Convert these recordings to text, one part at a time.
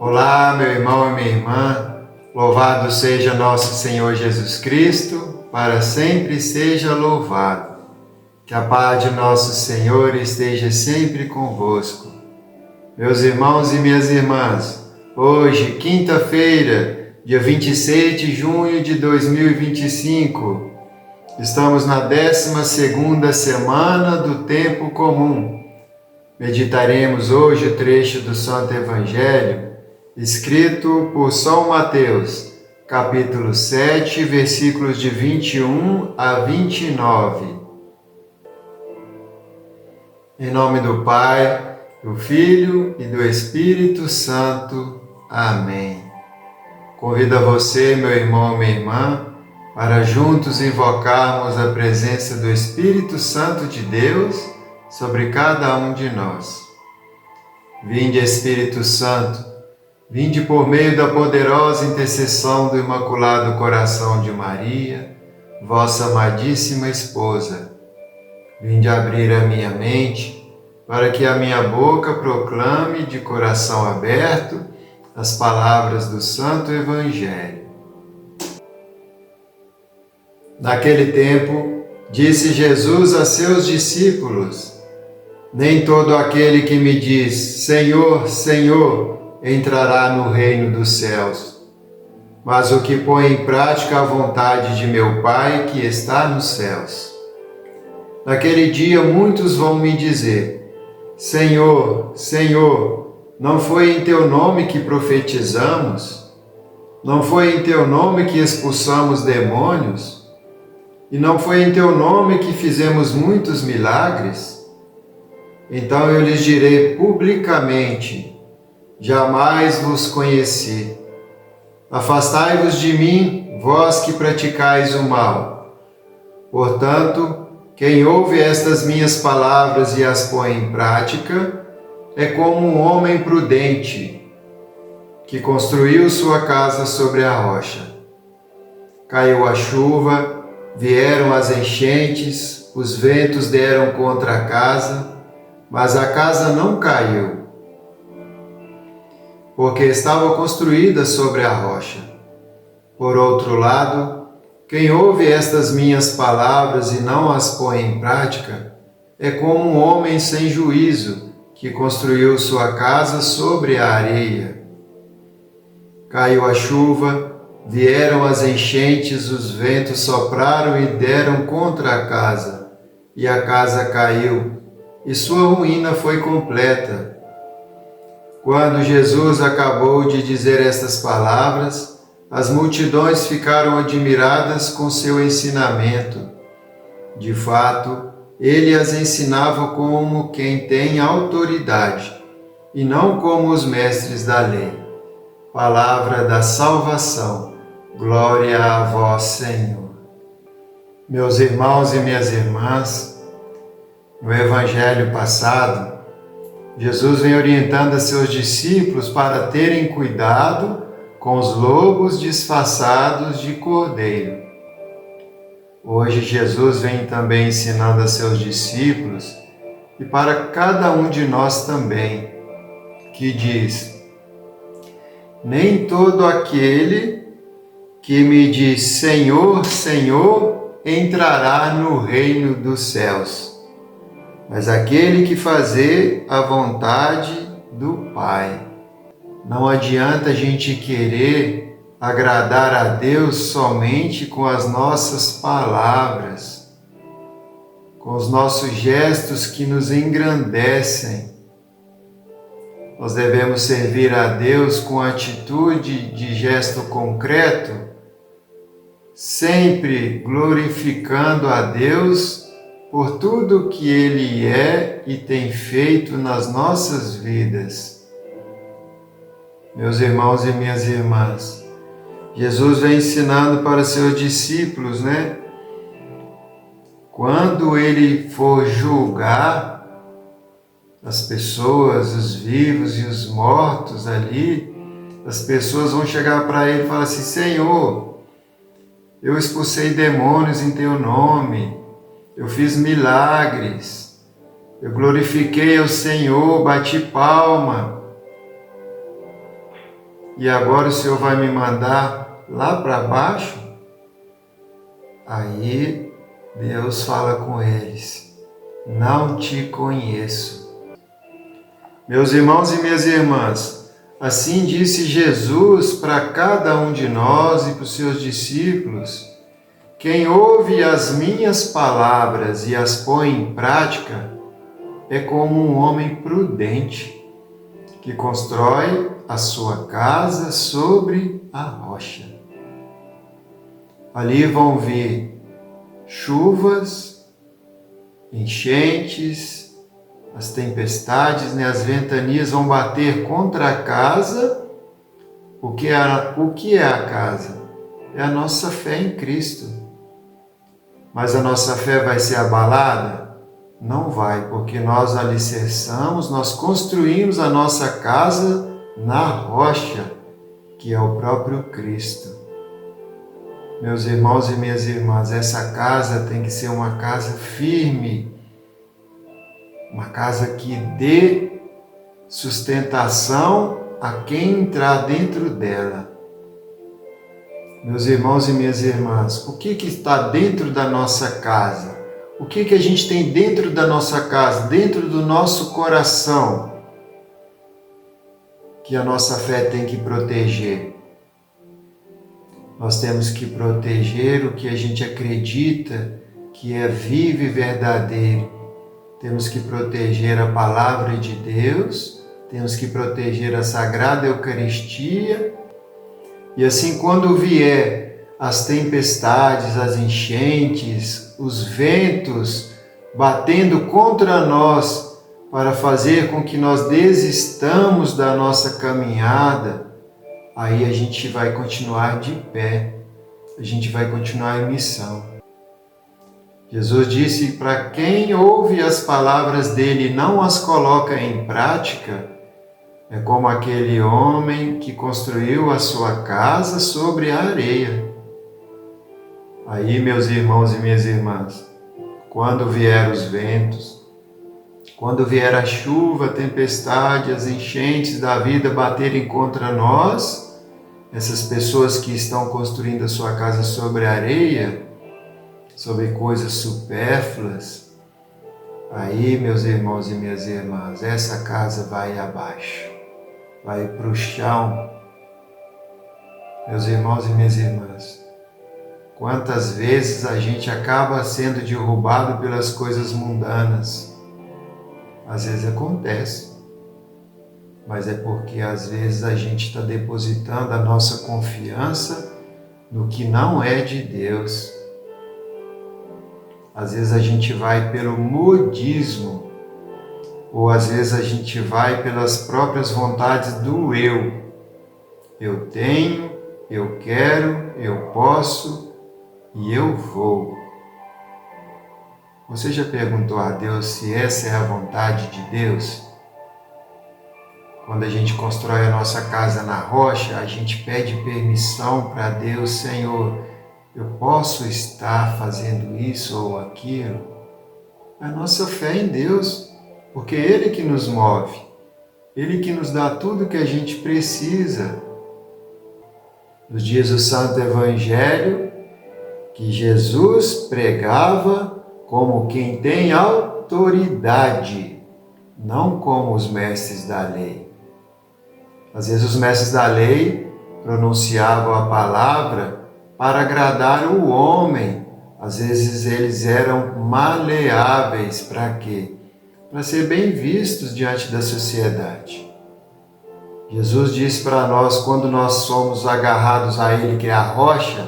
Olá, meu irmão e minha irmã, louvado seja nosso Senhor Jesus Cristo, para sempre seja louvado. Que a paz de nosso Senhor esteja sempre convosco. Meus irmãos e minhas irmãs, hoje, quinta-feira, dia 26 de junho de 2025, estamos na 12ª semana do Tempo Comum. Meditaremos hoje o trecho do Santo Evangelho escrito por São Mateus, capítulo 7, versículos de 21 a 29. Em nome do Pai, do Filho e do Espírito Santo. Amém. Convido a você, meu irmão e minha irmã, para juntos invocarmos a presença do Espírito Santo de Deus sobre cada um de nós. Vinde, Espírito Santo, vinde por meio da poderosa intercessão do Imaculado Coração de Maria, vossa amadíssima esposa. Vinde abrir a minha mente, para que a minha boca proclame de coração aberto as palavras do Santo Evangelho. Naquele tempo, disse Jesus a seus discípulos: nem todo aquele que me diz, Senhor, Senhor, entrará no reino dos céus, mas o que põe em prática a vontade de meu Pai que está nos céus. Naquele dia muitos vão me dizer, Senhor, Senhor, não foi em teu nome que profetizamos? Não foi em teu nome que expulsamos demônios? E não foi em teu nome que fizemos muitos milagres? Então eu lhes direi publicamente, jamais vos conheci. Afastai-vos de mim, vós que praticais o mal. Portanto, quem ouve estas minhas palavras e as põe em prática, é como um homem prudente, que construiu sua casa sobre a rocha. Caiu a chuva, vieram as enchentes, os ventos deram contra a casa, mas a casa não caiu, porque estava construída sobre a rocha. Por outro lado, quem ouve estas minhas palavras e não as põe em prática, é como um homem sem juízo, que construiu sua casa sobre a areia. Caiu a chuva, vieram as enchentes, os ventos sopraram e deram contra a casa, e a casa caiu, e sua ruína foi completa. Quando Jesus acabou de dizer estas palavras, as multidões ficaram admiradas com seu ensinamento. De fato, ele as ensinava como quem tem autoridade, e não como os mestres da lei. Palavra da salvação. Glória a vós, Senhor. Meus irmãos e minhas irmãs, no Evangelho passado, Jesus vem orientando a seus discípulos para terem cuidado com os lobos disfarçados de cordeiro. Hoje Jesus vem também ensinando a seus discípulos e para cada um de nós também, que diz: nem todo aquele que me diz Senhor, Senhor, entrará no reino dos céus, mas aquele que fazer a vontade do Pai. Não adianta a gente querer agradar a Deus somente com as nossas palavras, com os nossos gestos que nos engrandecem. Nós devemos servir a Deus com atitude de gesto concreto, sempre glorificando a Deus por tudo que Ele é e tem feito nas nossas vidas. Meus irmãos e minhas irmãs, Jesus vem ensinando para seus discípulos, Quando Ele for julgar as pessoas, os vivos e os mortos ali, as pessoas vão chegar para Ele e falar assim, Senhor, eu expulsei demônios em Teu nome, eu fiz milagres, eu glorifiquei ao Senhor, bati palma. e agora o Senhor vai me mandar lá para baixo? Aí Deus fala com eles: não te conheço. Meus irmãos e minhas irmãs, assim disse Jesus para cada um de nós e para os seus discípulos: quem ouve as minhas palavras e as põe em prática é como um homem prudente que constrói a sua casa sobre a rocha. Ali vão vir chuvas, enchentes, as tempestades, as ventanias vão bater contra a casa. O que é a casa? É a nossa fé em Cristo. Mas a nossa fé vai ser abalada? Não vai, porque nós alicerçamos, nós construímos a nossa casa na rocha, que é o próprio Cristo. Meus irmãos e minhas irmãs, essa casa tem que ser uma casa firme, uma casa que dê sustentação a quem entrar dentro dela. Meus irmãos e minhas irmãs, o que está dentro da nossa casa? O que a gente tem dentro da nossa casa, dentro do nosso coração, que a nossa fé tem que proteger? Nós temos que proteger o que a gente acredita que é vivo e verdadeiro. Temos que proteger a palavra de Deus, temos que proteger a Sagrada Eucaristia. E assim, quando vier as tempestades, as enchentes, os ventos batendo contra nós para fazer com que nós desistamos da nossa caminhada, aí a gente vai continuar de pé, a gente vai continuar em missão. Jesus disse: para quem ouve as palavras dele e não as coloca em prática, é como aquele homem que construiu a sua casa sobre a areia. Aí, meus irmãos e minhas irmãs, quando vier os ventos, quando vier a chuva, a tempestade, as enchentes da vida baterem contra nós, essas pessoas que estão construindo a sua casa sobre a areia, sobre coisas supérfluas, aí, meus irmãos e minhas irmãs, essa casa vai abaixo, vai para o chão. Meus irmãos e minhas irmãs, quantas vezes a gente acaba sendo derrubado pelas coisas mundanas? Às vezes acontece, mas é porque às vezes a gente está depositando a nossa confiança no que não é de Deus. Às vezes a gente vai pelo modismo, ou às vezes a gente vai pelas próprias vontades do eu. Eu tenho, eu quero, eu posso e eu vou. Você já perguntou a Deus se essa é a vontade de Deus? Quando a gente constrói a nossa casa na rocha, a gente pede permissão para Deus: Senhor, eu posso estar fazendo isso ou aquilo? A nossa fé em Deus, porque é Ele que nos move, Ele que nos dá tudo que a gente precisa. Nos dias do Santo Evangelho, que Jesus pregava como quem tem autoridade, não como os mestres da lei. Às vezes os mestres da lei pronunciavam a palavra para agradar o homem. Às vezes eles eram maleáveis. Para quê? Para ser bem vistos diante da sociedade. Jesus disse para nós, quando nós somos agarrados a Ele, que é a rocha,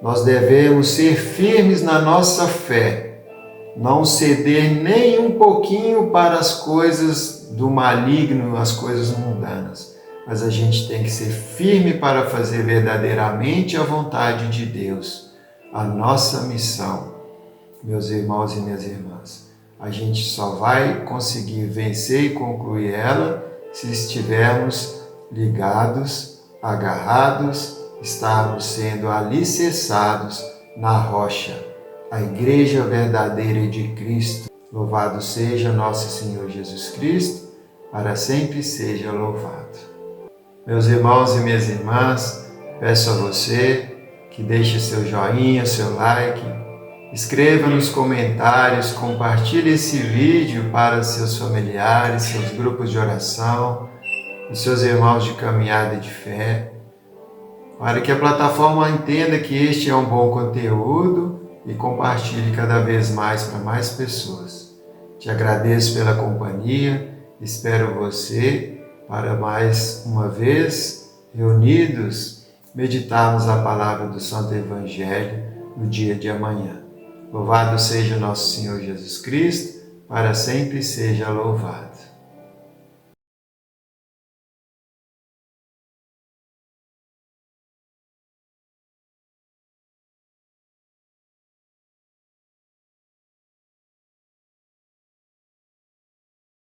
nós devemos ser firmes na nossa fé, não ceder nem um pouquinho para as coisas do maligno, as coisas mundanas. Mas a gente tem que ser firme para fazer verdadeiramente a vontade de Deus, a nossa missão. Meus irmãos e minhas irmãs, a gente só vai conseguir vencer e concluir ela se estivermos ligados, agarrados, estarmos sendo alicerçados na rocha, a Igreja verdadeira de Cristo. Louvado seja nosso Senhor Jesus Cristo, para sempre seja louvado. Meus irmãos e minhas irmãs, peço a você que deixe seu joinha, seu like, escreva nos comentários, compartilhe esse vídeo para seus familiares, seus grupos de oração, os seus irmãos de caminhada e de fé, para que a plataforma entenda que este é um bom conteúdo e compartilhe cada vez mais para mais pessoas. Te agradeço pela companhia, espero você para mais uma vez, reunidos, meditarmos a palavra do Santo Evangelho no dia de amanhã. Louvado seja nosso Senhor Jesus Cristo, para sempre seja louvado.